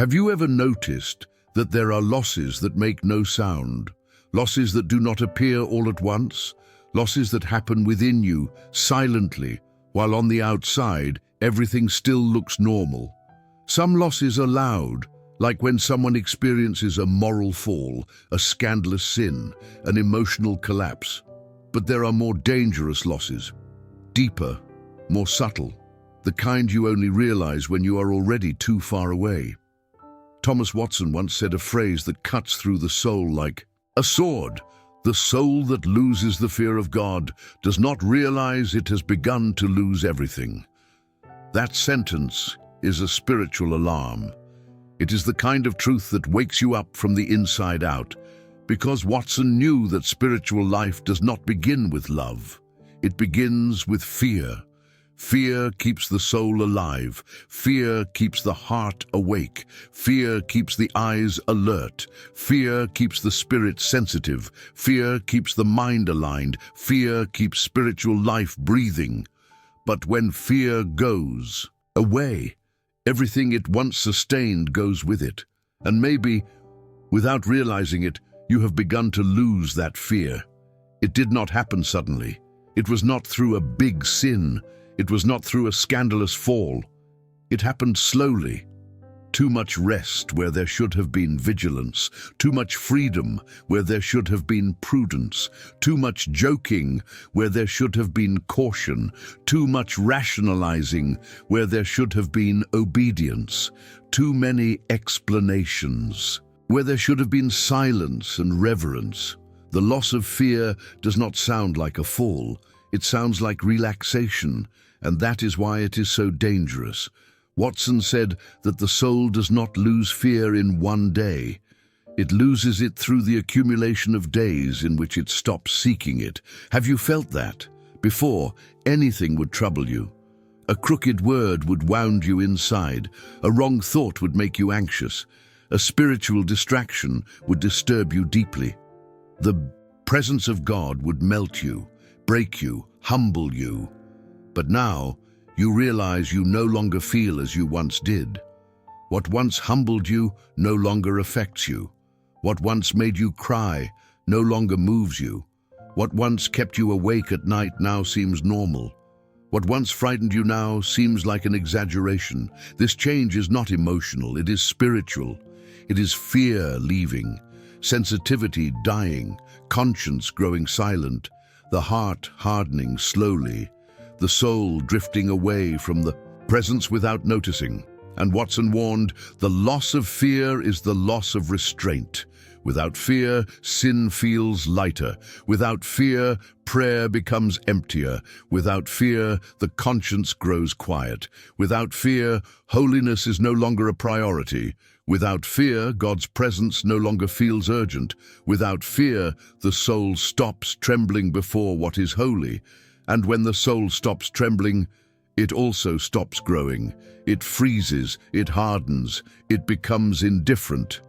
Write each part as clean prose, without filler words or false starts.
Have you ever noticed that there are losses that make no sound, losses that do not appear all at once, losses that happen within you silently, while on the outside everything still looks normal? Some losses are loud, like when someone experiences a moral fall, a scandalous sin, an emotional collapse. But there are more dangerous losses, deeper, more subtle, the kind you only realize when you are already too far away. Thomas Watson once said a phrase that cuts through the soul like a sword. The soul that loses the fear of God does not realize it has begun to lose everything. That sentence is a spiritual alarm. It is the kind of truth that wakes you up from the inside out, because Watson knew that spiritual life does not begin with love. It begins with fear. Fear keeps the soul alive. Fear keeps the heart awake. Fear keeps the eyes alert. Fear keeps the spirit sensitive. Fear keeps the mind aligned. Fear keeps spiritual life breathing. But when fear goes away, everything it once sustained goes with it. And maybe, without realizing it, you have begun to lose that fear. It did not happen suddenly. It was not through a big sin. It was not through a scandalous fall. It happened slowly. Too much rest where there should have been vigilance. Too much freedom where there should have been prudence. Too much joking where there should have been caution. Too much rationalizing where there should have been obedience. Too many explanations where there should have been silence and reverence. The loss of fear does not sound like a fall. It sounds like relaxation, and that is why it is so dangerous. Watson said that the soul does not lose fear in one day. It loses it through the accumulation of days in which it stops seeking it. Have you felt that? Before, anything would trouble you. A crooked word would wound you inside. A wrong thought would make you anxious. A spiritual distraction would disturb you deeply. The presence of God would melt you, break you, humble you. But now, you realize you no longer feel as you once did. What once humbled you no longer affects you. What once made you cry no longer moves you. What once kept you awake at night now seems normal. What once frightened you now seems like an exaggeration. This change is not emotional, it is spiritual. It is fear leaving, sensitivity dying, conscience growing silent, the heart hardening slowly, the soul drifting away from the presence without noticing. And Watson warned, the loss of fear is the loss of restraint. Without fear, sin feels lighter. Without fear, prayer becomes emptier. Without fear, the conscience grows quiet. Without fear, holiness is no longer a priority. Without fear, God's presence no longer feels urgent. Without fear, the soul stops trembling before what is holy. And when the soul stops trembling, it also stops growing. It freezes, it hardens, it becomes indifferent.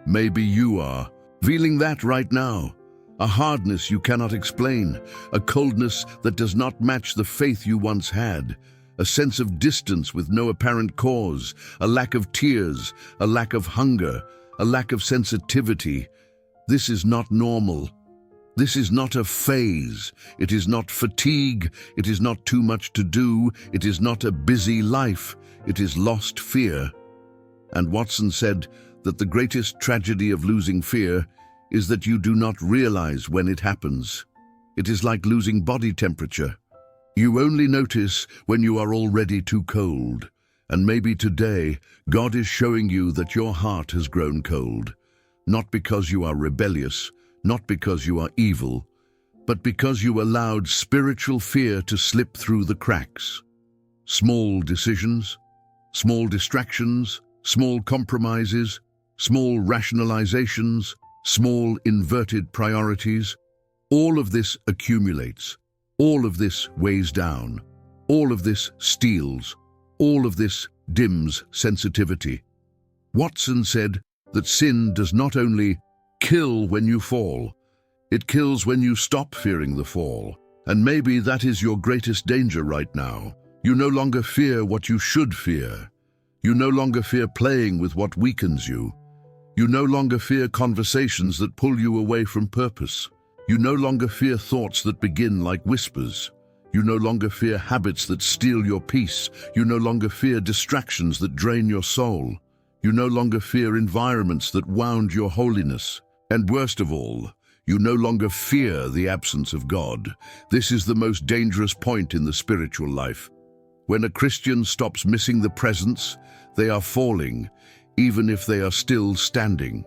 Maybe you are feeling that right now. A hardness you cannot explain, a coldness that does not match the faith you once had, a sense of distance with no apparent cause, a lack of tears, a lack of hunger, a lack of sensitivity. This is not normal. This is not a phase. It is not fatigue. It is not too much to do. It is not a busy life. It is lost fear. And Watson said that the greatest tragedy of losing fear is that you do not realize when it happens. It is like losing body temperature. You only notice when you are already too cold. And maybe today, God is showing you that your heart has grown cold, not because you are rebellious, not because you are evil, but because you allowed spiritual fear to slip through the cracks. Small decisions, small distractions, small compromises, small rationalizations, small inverted priorities, all of this accumulates. All of this weighs down. All of this steals. All of this dims sensitivity. Watson said that sin does not only kill when you fall, it kills when you stop fearing the fall. And maybe that is your greatest danger right now. You no longer fear what you should fear. You no longer fear playing with what weakens you. You no longer fear conversations that pull you away from purpose. You no longer fear thoughts that begin like whispers. You no longer fear habits that steal your peace. You no longer fear distractions that drain your soul. You no longer fear environments that wound your holiness. And worst of all, you no longer fear the absence of God. This is the most dangerous point in the spiritual life. When a Christian stops missing the presence, they are falling, even if they are still standing.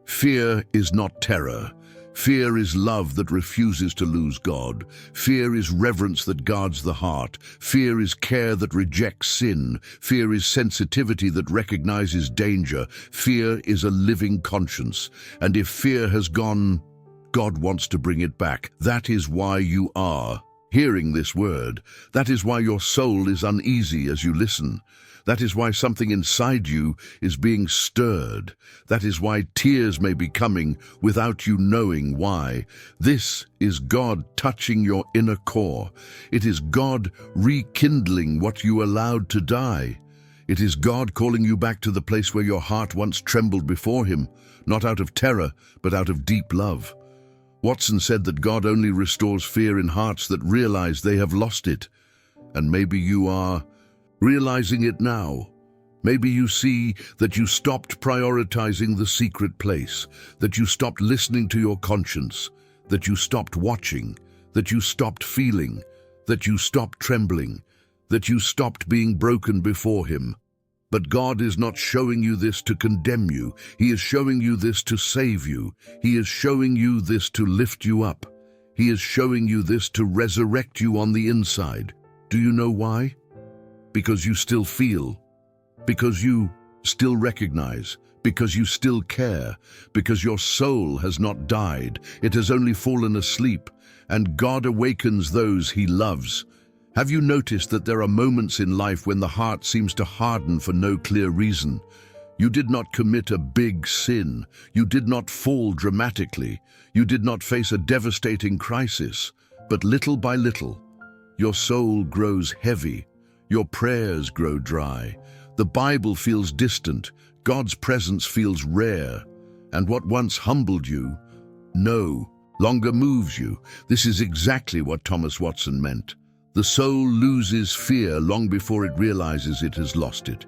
Fear is not terror. Fear is love that refuses to lose God. Fear is reverence that guards the heart. Fear is care that rejects sin. Fear is sensitivity that recognizes danger. Fear is a living conscience. And if fear has gone, God wants to bring it back. That is why you are hearing this word. That is why your soul is uneasy as you listen. That is why something inside you is being stirred. That is why tears may be coming without you knowing why. This is God touching your inner core. It is God rekindling what you allowed to die. It is God calling you back to the place where your heart once trembled before Him, not out of terror, but out of deep love. Watson said that God only restores fear in hearts that realize they have lost it. And maybe you are realizing it now. Maybe you see that you stopped prioritizing the secret place, that you stopped listening to your conscience, that you stopped watching, that you stopped feeling, that you stopped trembling, that you stopped being broken before Him. But God is not showing you this to condemn you. He is showing you this to save you. He is showing you this to lift you up. He is showing you this to resurrect you on the inside. Do you know why? Because you still feel, because you still recognize, because you still care, because your soul has not died, it has only fallen asleep, and God awakens those He loves. Have you noticed that there are moments in life when the heart seems to harden for no clear reason? You did not commit a big sin. You did not fall dramatically. You did not face a devastating crisis. But little by little, your soul grows heavy. Your prayers grow dry. The Bible feels distant. God's presence feels rare. And what once humbled you, no longer moves you. This is exactly what Thomas Watson meant. The soul loses fear long before it realizes it has lost it.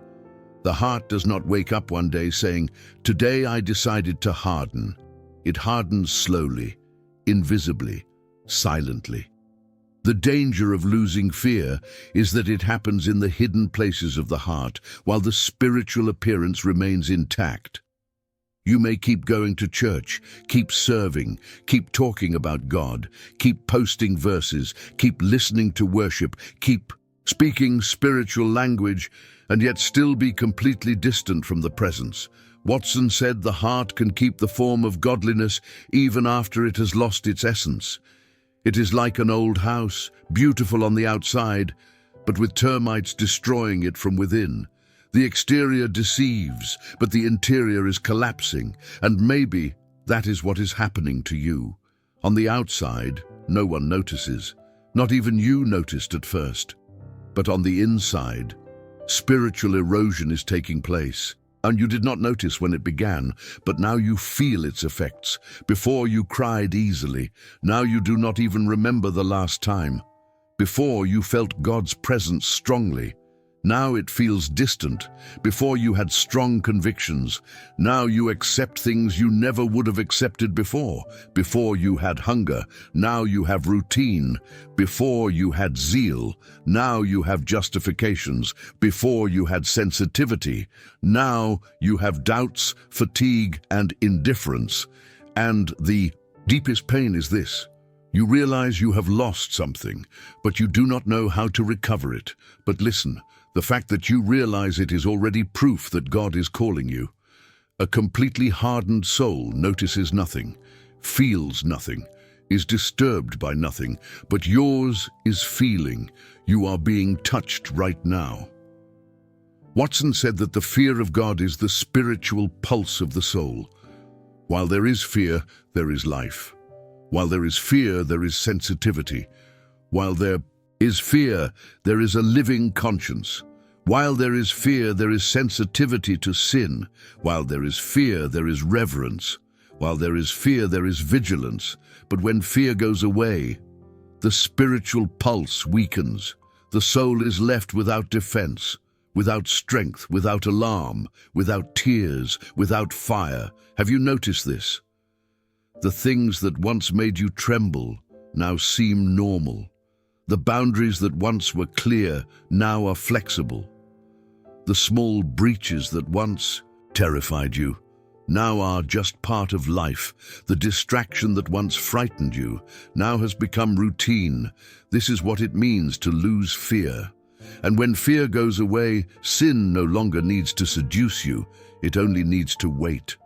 The heart does not wake up one day saying, "Today I decided to harden." It hardens slowly, invisibly, silently. The danger of losing fear is that it happens in the hidden places of the heart, while the spiritual appearance remains intact. You may keep going to church, keep serving, keep talking about God, keep posting verses, keep listening to worship, keep speaking spiritual language, and yet still be completely distant from the presence. Watson said the heart can keep the form of godliness even after it has lost its essence. It is like an old house, beautiful on the outside, but with termites destroying it from within. The exterior deceives, but the interior is collapsing, and maybe that is what is happening to you. On the outside, no one notices. Not even you noticed at first. But on the inside, spiritual erosion is taking place. And you did not notice when it began, but now you feel its effects. Before you cried easily, now you do not even remember the last time. Before you felt God's presence strongly, now it feels distant. Before you had strong convictions, now you accept things you never would have accepted before. Before you had hunger, now you have routine. Before you had zeal, now you have justifications. Before you had sensitivity, now you have doubts, fatigue, and indifference. And the deepest pain is this. You realize you have lost something, but you do not know how to recover it. But listen, the fact that you realize it is already proof that God is calling you. A completely hardened soul notices nothing, feels nothing, is disturbed by nothing, but yours is feeling. You are being touched right now. Watson said that the fear of God is the spiritual pulse of the soul. While there is fear, there is life. While there is fear, there is sensitivity. While there is fear, there is a living conscience. While there is fear, there is sensitivity to sin. While there is fear, there is reverence. While there is fear, there is vigilance. But when fear goes away, the spiritual pulse weakens. The soul is left without defense, without strength, without alarm, without tears, without fire. Have you noticed this? The things that once made you tremble now seem normal. The boundaries that once were clear now are flexible. The small breaches that once terrified you now are just part of life. The distraction that once frightened you now has become routine. This is what it means to lose fear. And when fear goes away, sin no longer needs to seduce you. It only needs to wait.